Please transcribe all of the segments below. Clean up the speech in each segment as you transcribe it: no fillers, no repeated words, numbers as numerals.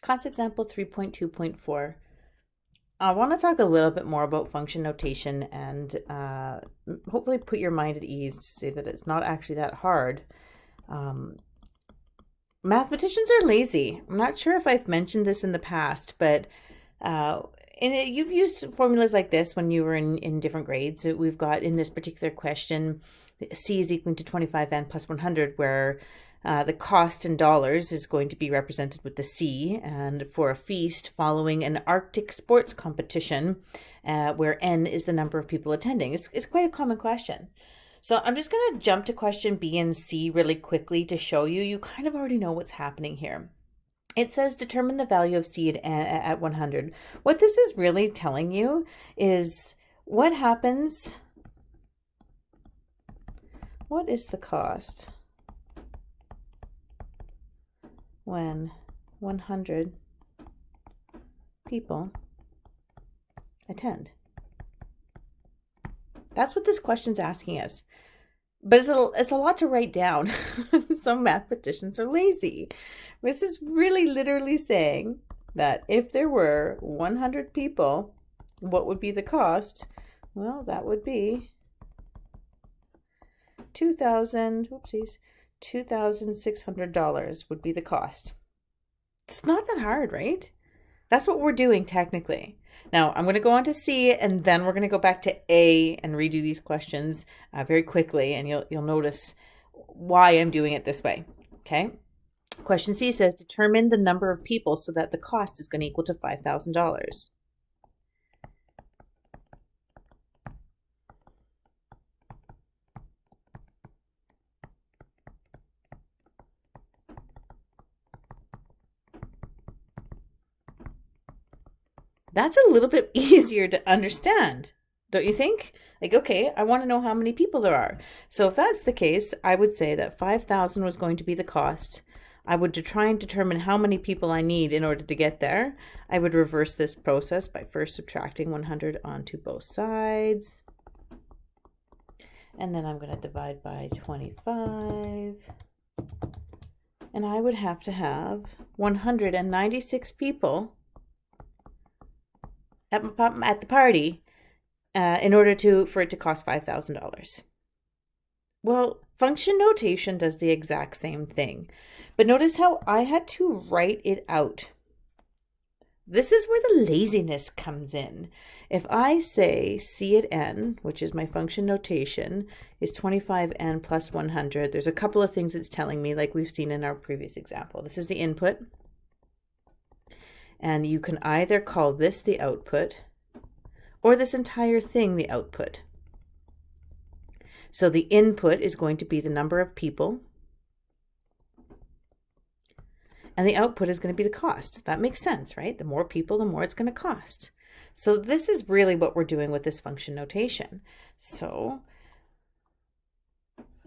Class example 3.2.4. I want to talk a little bit more about function notation and hopefully put your mind at ease to say that it's not actually that hard. Mathematicians are lazy. I'm not sure if I've mentioned this in the past, but you've used formulas like this when you were in different grades. So we've got in this particular question, C is equal to 25n plus 100, where the cost in dollars is going to be represented with the C, and for a feast following an Arctic sports competition, where N is the number of people attending. It's quite a common question. So I'm just going to jump to question B and C really quickly to show you. You kind of already know what's happening here. It says determine the value of C at 100. What this is really telling you is what happens, what is the cost when 100 people attend? That's what this question's asking us. But it's a lot to write down. Some mathematicians are lazy. This is really literally saying that if there were 100 people, what would be the cost? Well, that would be $2,600 would be the cost. It's not that hard, right? That's what we're doing technically. Now, I'm going to go on to C, and then we're going to go back to A and redo these questions very quickly, and you'll notice why I'm doing it this way. Okay. Question C says, determine the number of people so that the cost is going to equal to $5,000. That's a little bit easier to understand, don't you think? Like, okay, I want to know how many people there are. So if that's the case, I would say that 5,000 was going to be the cost. I would try and determine how many people I need in order to get there. I would reverse this process by first subtracting 100 onto both sides. And then I'm going to divide by 25. And I would have to have 196 people at the party in order for it to cost $5,000. Well, function notation does the exact same thing, but notice how I had to write it out. This is where the laziness comes in. If I say C at n, which is my function notation, is 25n plus 100, there's a couple of things it's telling me, like we've seen in our previous example. This is the input. And you can either call this the output or this entire thing the output. So the input is going to be the number of people, and the output is going to be the cost. That makes sense, right? The more people, the more it's going to cost. So this is really what we're doing with this function notation. So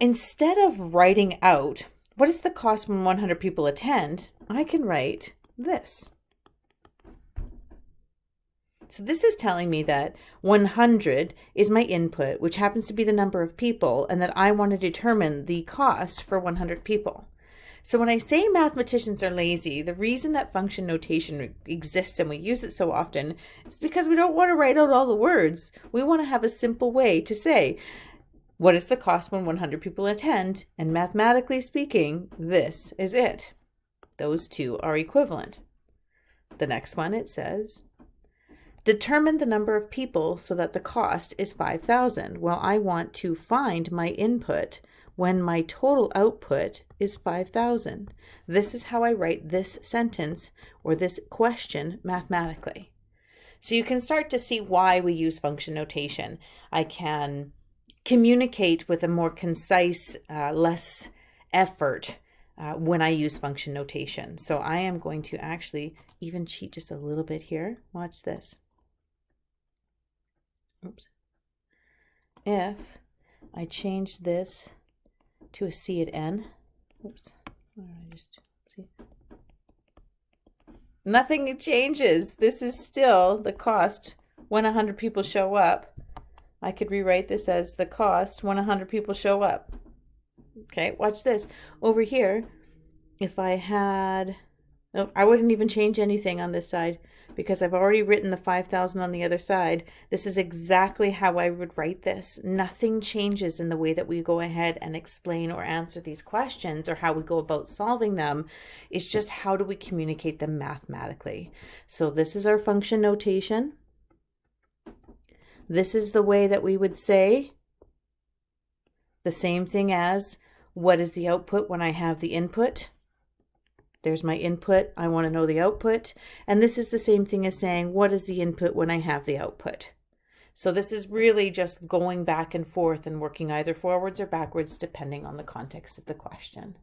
instead of writing out what is the cost when 100 people attend, I can write this. So this is telling me that 100 is my input, which happens to be the number of people, and that I want to determine the cost for 100 people. So when I say mathematicians are lazy, the reason that function notation exists and we use it so often is because we don't want to write out all the words. We want to have a simple way to say, what is the cost when 100 people attend? And mathematically speaking, this is it. Those two are equivalent. The next one, it says, determine the number of people so that the cost is 5,000. Well, I want to find my input when my total output is 5,000. This is how I write this sentence or this question mathematically. So you can start to see why we use function notation. I can communicate with a more concise, less effort when I use function notation. So I am going to actually even cheat just a little bit here. Watch this. Oops. If I change this to a C at n, oops, see? Nothing changes. This is still the cost when 100 people show up. I could rewrite this as the cost when 100 people show up. Okay, watch this. Over here, if I had No, I wouldn't even change anything on this side because I've already written the 5,000 on the other side. This is exactly how I would write this. Nothing changes in the way that we go ahead and explain or answer these questions or how we go about solving them. It's just how do we communicate them mathematically. So this is our function notation. This is the way that we would say the same thing as what is the output when I have the input. There's my input. I want to know the output. And this is the same thing as saying, what is the input when I have the output? So this is really just going back and forth and working either forwards or backwards depending on the context of the question.